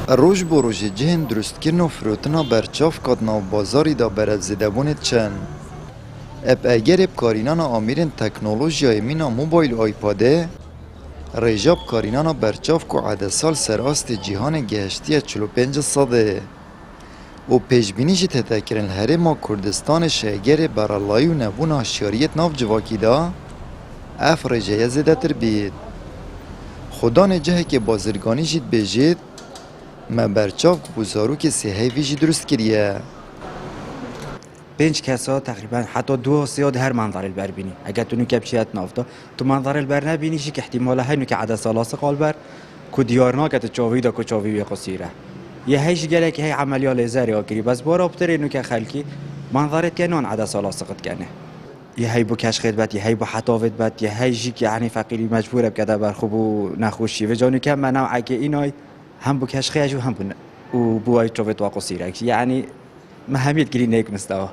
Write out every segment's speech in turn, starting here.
روش بو روش جهن درست کرن و فروتنا برچاف کدنا و بازاری دا برد زده بونید چن. اب اگر اب کارینان آمیرن تکنولوژیای مینا موبایل و آیپاده ریجاب کارینان برچاف که عدسال سراست جهان گهشتی 45 ساده و پیشبینیش تتکرن هرما کردستان شهگر برالایی و نبون هشیاریت ناف جواکی دا اف رجایه زده تر بید. خدا نجه که بازرگانی جید بجید ما برچاف بوزارو که سیهی ویجی درست کریه. 5 کسا تقریبا حتی 2 سیاد هر منظر البر بینی. اگر تو نکب چیت نافتا تو منظر البر نبینی که احتمالا هی نکه عدس لاصق البر کو دیارنا که چاوی دا کو چاوی قصیره. یه هیچ گله که هی عملیات لیزری آکری بس بارا بتری نکه خلکی منظرت که نان عدس لاصقت کنه. یه هی بو کش خدمت یه هی بو حتاوت بد یه هی جی که یعنی فقیری مجبوره بکده بر خوب و نخوشی و جانو که من نوع که اینای هم بو کش خیاج و هم بو ای چاوت واقصیره یعنی مهمیت گری نیک مستوى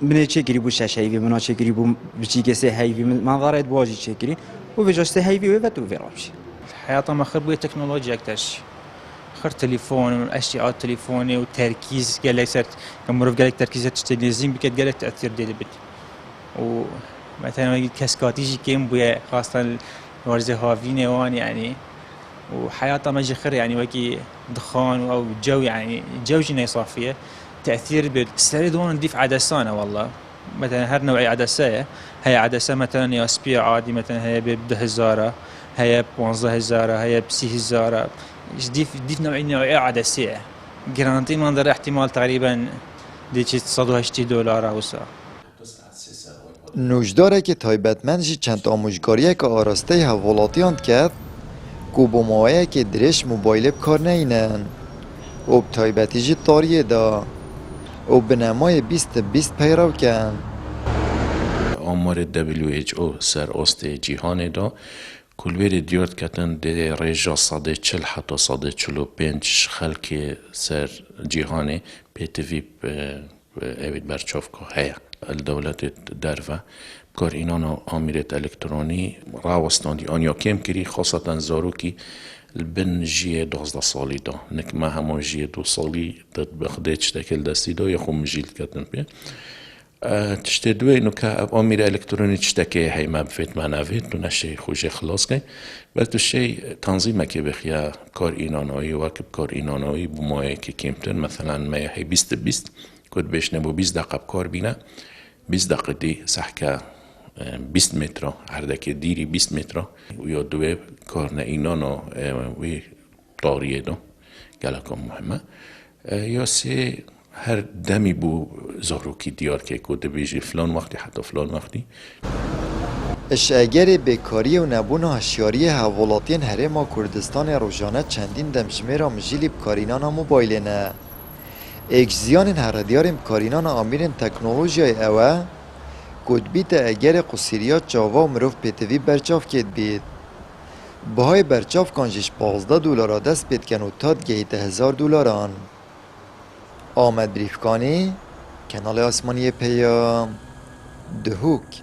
من چه گری بو شش هیوی من چه گری بو بچی که سه هیوی منظرت بواجی چه گری و به جاست هیوی و تو ویرامش الحياة ما خرب بوی تکنولوژی اکترش خر تليفون والاشياء تليفوني وتركيز قالك صرت كمروف قالك تركيز تلفزيون بكت قالك تأثير ديال بيت ومثلا كاسكاتيجي كيم بويا خاصة ورزة هافيني وان يعني وحياته ما خير يعني وكي دخان او جو يعني جو جنيه صافيه تاثير بالسريد وان نضيف عدسانه والله مثلا هر نوعيه عدسه هي عدسه مثلا يا سبي عادي مثلا هي ب 10,000 هي ب 15,000 هي ب 6,000 ضيف نوعيه عدسيه جرانتي منظر احتمال تقريبا دي $180 او سا نوشداره که تایبتمند جی چند آموزگاریه که آراسته حوالاتیان کرد کو با موایه که درش موبایل بکار نینن و بتایبتی جی تاریه دا و بنامای 20 پیرو کن. آمار WHO سر آست جهان دا کلویر دیارد کتن ده ریجا 140 حتی 145 خلک سر جهان پیتوی اوید برچاف که هیا الدولت درفه کار اینان آمیرت الکترونی راوستاندی آنیا کم کری خاصتا زاروکی البن جیه 12 سالی دا نک ما همون جیه 2 سالی داد بخده چتکل دستی دا یا خو مجیل کتن پی تشته دوی نو که آمیر الکترونی چتکه هی ما بفیت منوید تو نشه خوش خلاص که بل تو شی تنظیمه که بخیا کار اینانایی واکب کار اینانایی بمایه که کمتر مثلا ما هی 20 کد بشنه بو 20 دقیقه کار بینه 20 دقیقه دی سحکه 20 متر هردکه دیری 20 متر و یا دوی کارنه اینانا وی طاریه دو گلکم مهمه یا سه هر دمی بو زاروکی دیار که کده بیجی فلان وقتی حتی فلان وقتی اشعگر بیکاری و نبون هشیاری حوالاتین هرما کردستان روزانه چندین دمشمیر مجیلی بکارینان موبایل نه اکزیان هر دیارم کارینان آمیرن تکنولوژیای اوه کد بیت اگر قصیریات جاوا و مروف پیتوی برچاف کد بید بهای برچاف کانجش $15 دست بید کن و تاد گهیت $1,000 آمد بریفکانی کانال آسمانی پیام دهوک